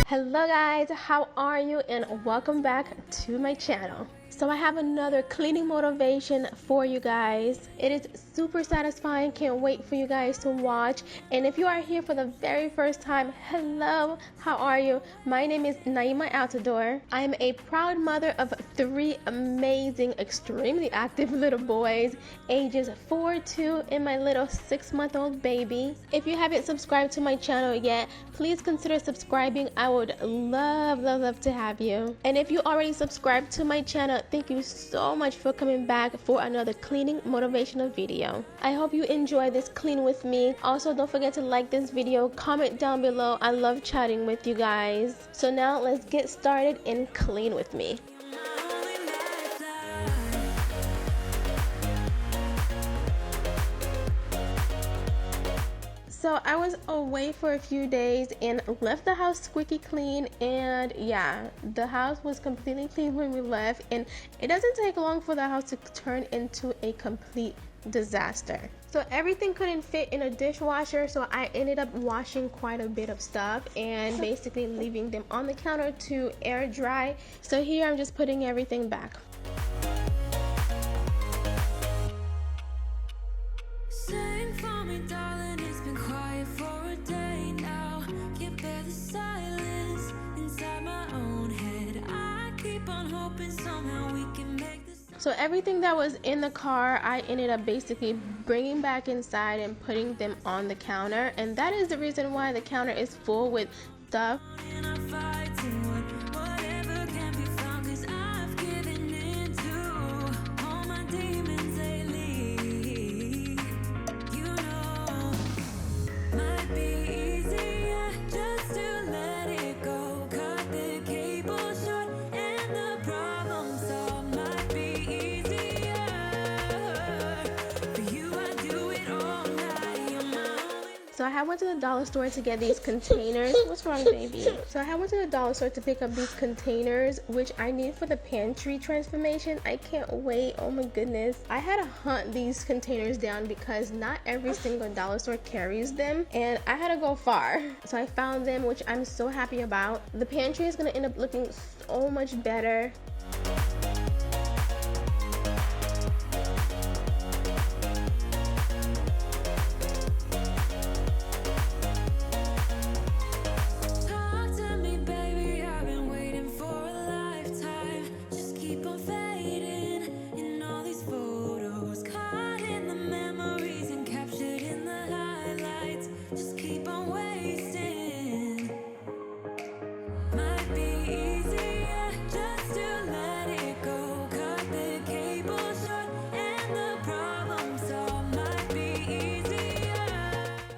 Hello guys, how are you, and welcome back to my channel. So I have another cleaning motivation for you guys. It is super satisfying, can't wait for you guys to watch. And if you are here for the very first time, hello, how are you? My name is Naimah Altidore. I am a proud mother of 3 amazing, extremely active little boys, ages 4, 2, and my little 6-month-old baby. If you haven't subscribed to my channel yet, please consider subscribing. I would love to have you. And if you already subscribed to my channel, thank you so much for coming back for another cleaning motivational video. I hope you enjoy this clean with me. Also, don't forget to like this video, comment down below. I love chatting with you guys. So now let's get started and clean with me. So I was away for a few days and left the house squeaky clean, and yeah, the house was completely clean when we left, and it doesn't take long for the house to turn into a complete disaster. So everything couldn't fit in a dishwasher, so I ended up washing quite a bit of stuff and basically leaving them on the counter to air dry. So here I'm just putting everything back. So everything that was in the car, I ended up basically bringing back inside and putting them on the counter, and that is the reason why the counter is full with stuff. So I went to the dollar store to get these containers. What's wrong, baby? So I went to the dollar store to pick up these containers, which I need for the pantry transformation. I can't wait. Oh my goodness. I had to hunt these containers down because not every single dollar store carries them, and I had to go far. So I found them, which I'm so happy about. The pantry is going to end up looking so much better.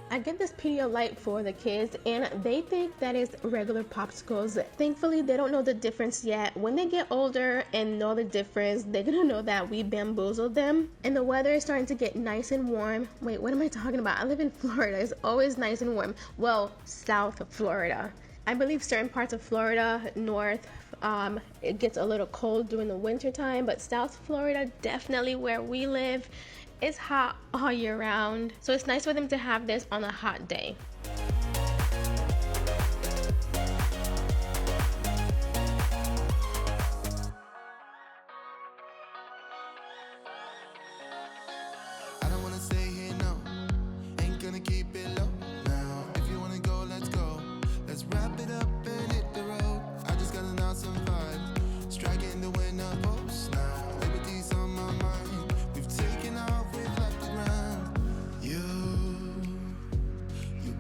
I get this Pedialyte for the kids, and they think that it's regular popsicles. Thankfully, they don't know the difference yet. When they get older and know the difference, they're gonna know that we bamboozled them. And the weather is starting to get nice and warm. Wait, what am I talking about? I live in Florida. It's always nice and warm. Well, South Florida. I believe certain parts of Florida, north, it gets a little cold during the winter time, but South Florida, definitely where we live, it's hot all year round. So it's nice for them to have this on a hot day. I don't wanna stay here, no. Ain't gonna keep it low now. If you wanna go, let's go. Let's wrap it up and hit the road. I just got an awesome vibe, striking the winner post now. Liberty's on my mind. We've taken off, we've left the ground. You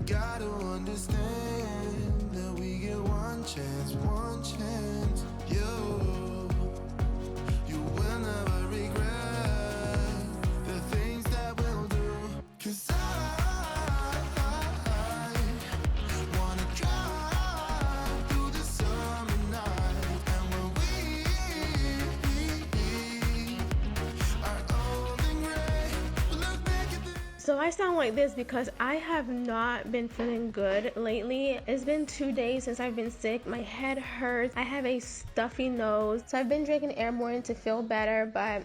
gotta understand that we get one chance, one chance. You will never regret the things that we'll do. 'Cause I wanna drive through the summer night, and when we are old and gray, we'll look back at this. So I sound like this because I have not been feeling good lately. It's been 2 days since I've been sick. My head hurts. I have a stuffy nose. So I've been drinking Airborne to feel better, but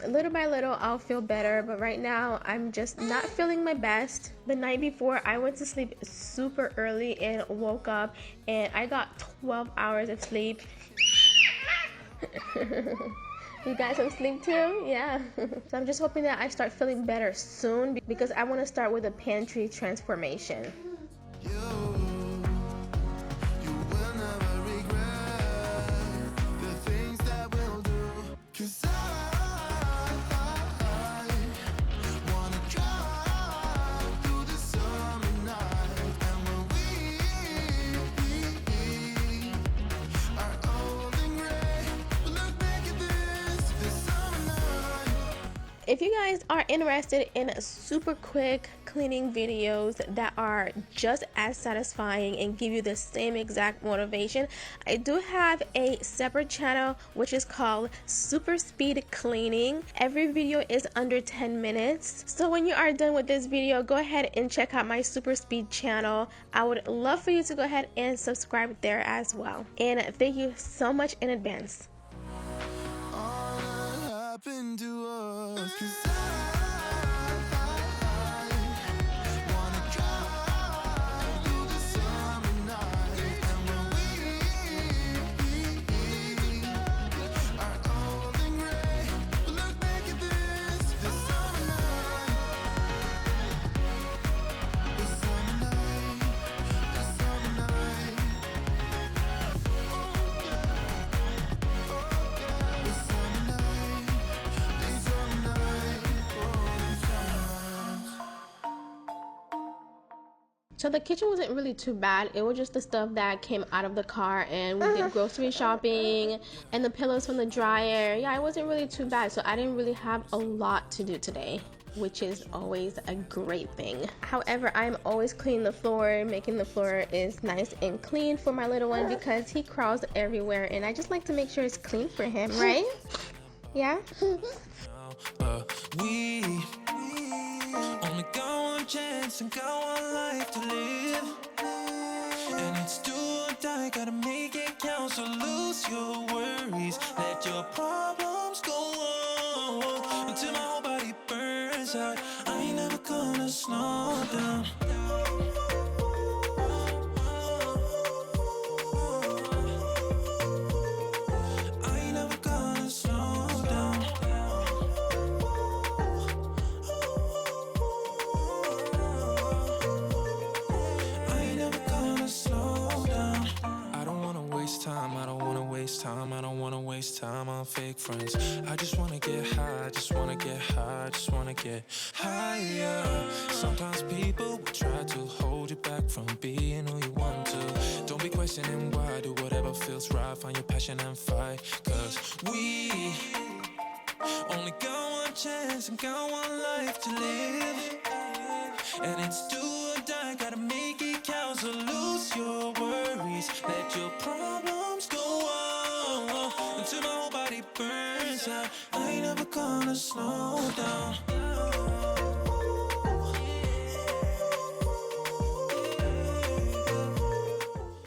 little by little I'll feel better, but right now I'm just not feeling my best. The night before I went to sleep super early and woke up and I got 12 hours of sleep. You got some sleep too? Yeah. So I'm just hoping that I start feeling better soon because I want to start with a pantry transformation. If you guys are interested in super quick cleaning videos that are just as satisfying and give you the same exact motivation, I do have a separate channel which is called Super Speed Cleaning. Every video is under 10 minutes. So when you are done with this video, go ahead and check out my Super Speed channel. I would love for you to go ahead and subscribe there as well. And thank you so much in advance. To us, 'cause wanna drive through the summer night, and when we are old and gray, we'll look back at this summer night, this summer night, this summer night, this summer night. So the kitchen wasn't really too bad. It was just the stuff that came out of the car, and we did grocery shopping and the pillows from the dryer. Yeah, it wasn't really too bad. So I didn't really have a lot to do today, which is always a great thing. However, I'm always cleaning the floor. Making the floor is nice and clean for my little one because he crawls everywhere, and I just like to make sure it's clean for him, right? Yeah? We only got one chance and got one life to live, and it's do or die, gotta make it count. So lose your worries, let your problems go on until my whole body burns out. I ain't never gonna slow down. I ain't never gonna slow down. I don't wanna waste time on fake friends. I just wanna get high, just wanna get high, just wanna get higher. Sometimes people will try to hold you back from being who you want to. Don't be questioning why, do whatever feels right, find your passion and fight. 'Cause we only got one chance and got one life to live, and it's do or die, gotta make it count. So lose your worries, let your problems go on until my whole body burns out. I ain't never gonna slow down.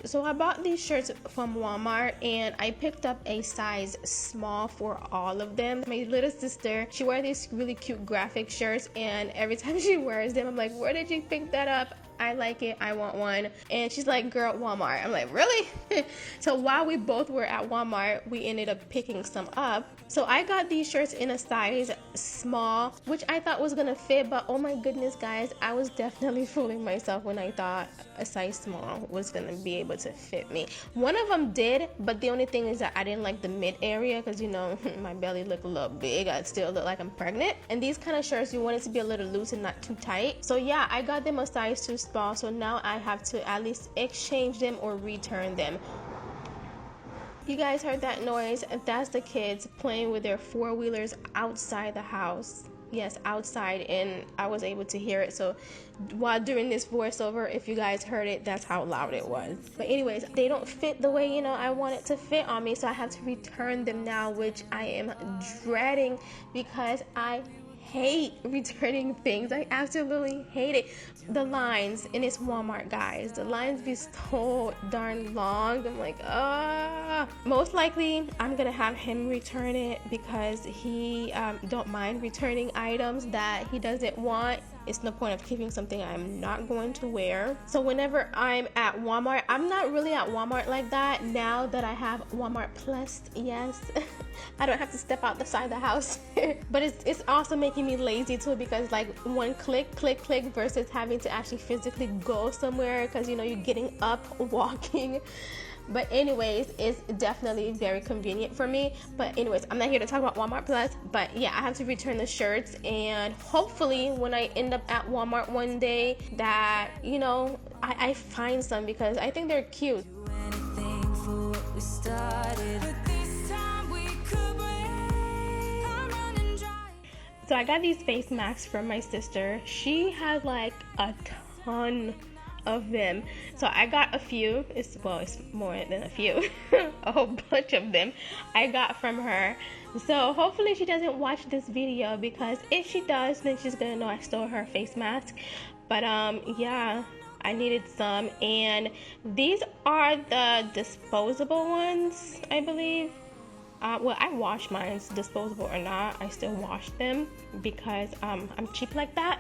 So I bought these shirts from Walmart and I picked up a size small for all of them. My little sister, she wears these really cute graphic shirts, and every time she wears them, I'm like, where did you pick that up? I like it, I want one. And she's like, girl, Walmart. I'm like, really? So while we both were at Walmart, we ended up picking some up. So I got these shirts in a size small, which I thought was gonna fit, but oh my goodness, guys, I was definitely fooling myself when I thought a size small was gonna be able to fit me. One of them did, but the only thing is that I didn't like the mid area because, you know, my belly looked a little big. I still look like I'm pregnant. And these kind of shirts, you want it to be a little loose and not too tight. So yeah, I got them a size too small, so now I have to at least exchange them or return them. You guys heard that noise? That's the kids playing with their four-wheelers outside the house. Yes, outside, and I was able to hear it. So while doing this voiceover, if you guys heard it, that's how loud it was. But anyways, they don't fit the way, you know, I want it to fit on me, so I have to return them now, which I am dreading because I hate returning things. I absolutely hate it. The lines in this Walmart, guys, the lines be so darn long. I'm like, most likely I'm gonna have him return it because he don't mind returning items that he doesn't want. It's no point of keeping something I'm not going to wear. So whenever I'm at Walmart, I'm not really at Walmart like that now that I have Walmart Plus. Yes, I don't have to step out the side of the house. But it's also making me lazy too, because like one click versus having to actually physically go somewhere, because you know you're getting up, walking. But anyways, it's definitely very convenient for me. But anyways, I'm not here to talk about Walmart Plus, but yeah, I have to return the shirts, and hopefully when I end up at Walmart one day that, you know, I find some, because I think they're cute. So I got these face masks from my sister. She has like a ton of them, so I got a few. It's more than a few. A whole bunch of them I got from her. So hopefully she doesn't watch this video, because if she does, then she's gonna know I stole her face mask. But yeah, I needed some, and these are the disposable ones, I believe. Well, I wash mine, disposable or not, I still wash them because I'm cheap like that.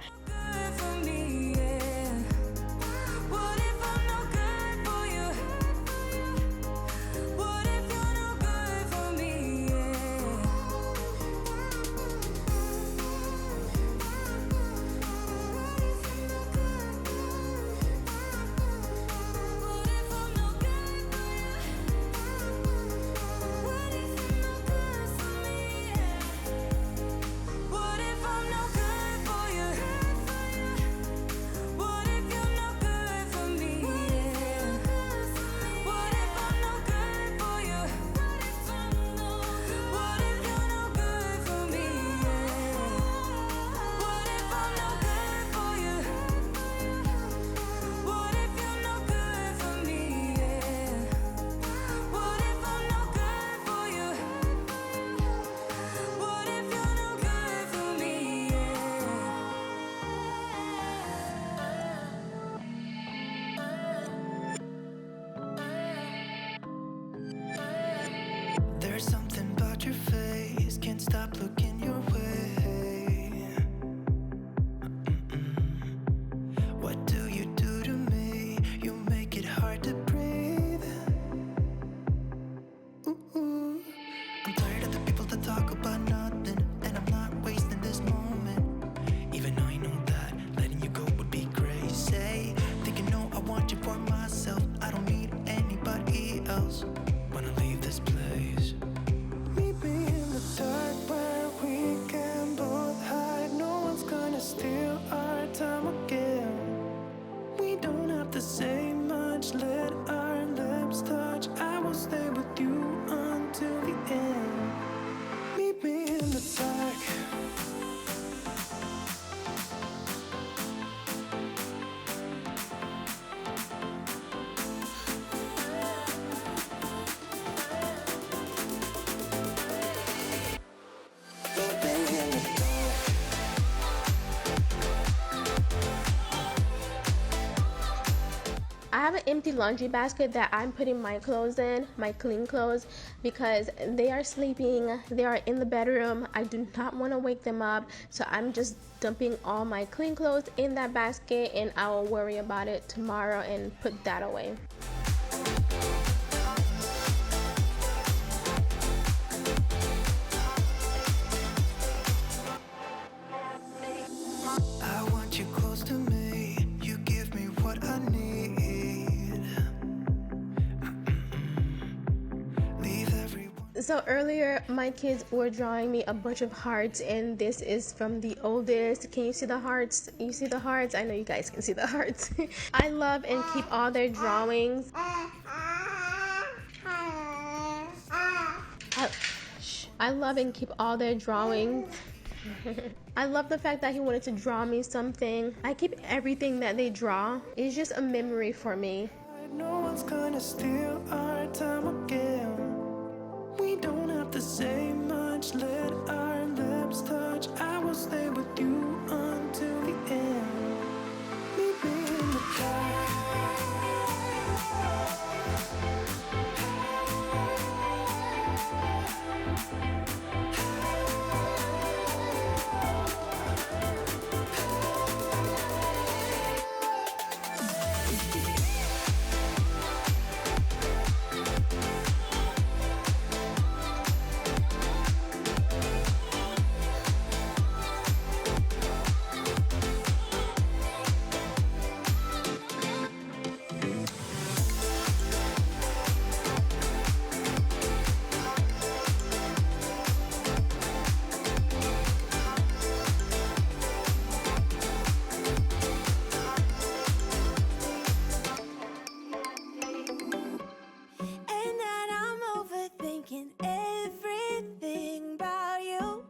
There's something about your face, can't stop looking your way. What do you do to me? You make it hard to breathe. Ooh. I'm tired of the people that talk about nothing, and I'm not wasting this moment. Even though I know that letting you go would be crazy. Thinking, no, I want you for myself, I don't need anybody else. Wanna leave this place. Meet me in the dark where we can both hide. No one's gonna steal our time again. We don't have to say much, let our lips touch. I will stay with you until the end. Meet me in the dark. I have an empty laundry basket that I'm putting my clothes in, my clean clothes, because they are sleeping, they are in the bedroom. I do not want to wake them up, so I'm just dumping all my clean clothes in that basket, and I will worry about it tomorrow and put that away. I want you close to me, you give me what I need. Leave everyone. So earlier my kids were drawing me a bunch of hearts, and this is from the oldest. Can you see the hearts? You see the hearts? I know you guys can see the hearts. I love and keep all their drawings. I love and keep all their drawings. I love the fact that he wanted to draw me something. I keep everything that they draw. It's just a memory for me. No one's gonna steal our time again. We don't have to say much, let our lips touch. I will stay with you until the end. Meet me in the dark. Everything about you,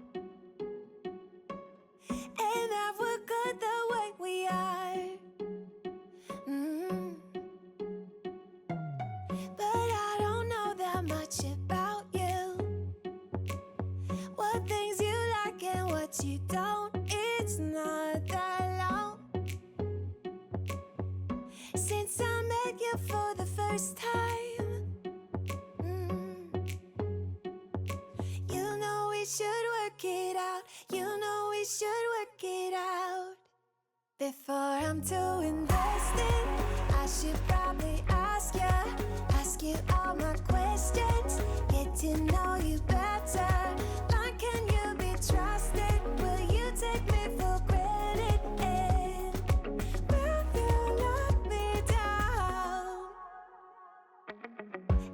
and that we're good the way we are. But I don't know that much about you, what things you like and what you don't. It's not that long since I met you for the first time. Should work it out, you know we should work it out. Before I'm too invested, I should probably ask you all my questions, get to know you better. Like, can you be trusted? Will you take me for granted? And will you let me down?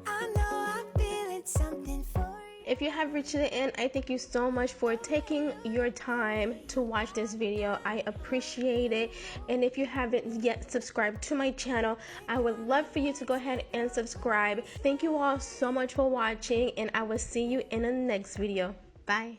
I know I'm feeling something for you. If you have reached the end, I thank you so much for taking your time to watch this video. I appreciate it. And if you haven't yet subscribed to my channel, I would love for you to go ahead and subscribe. Thank you all so much for watching, and I will see you in the next video. Bye.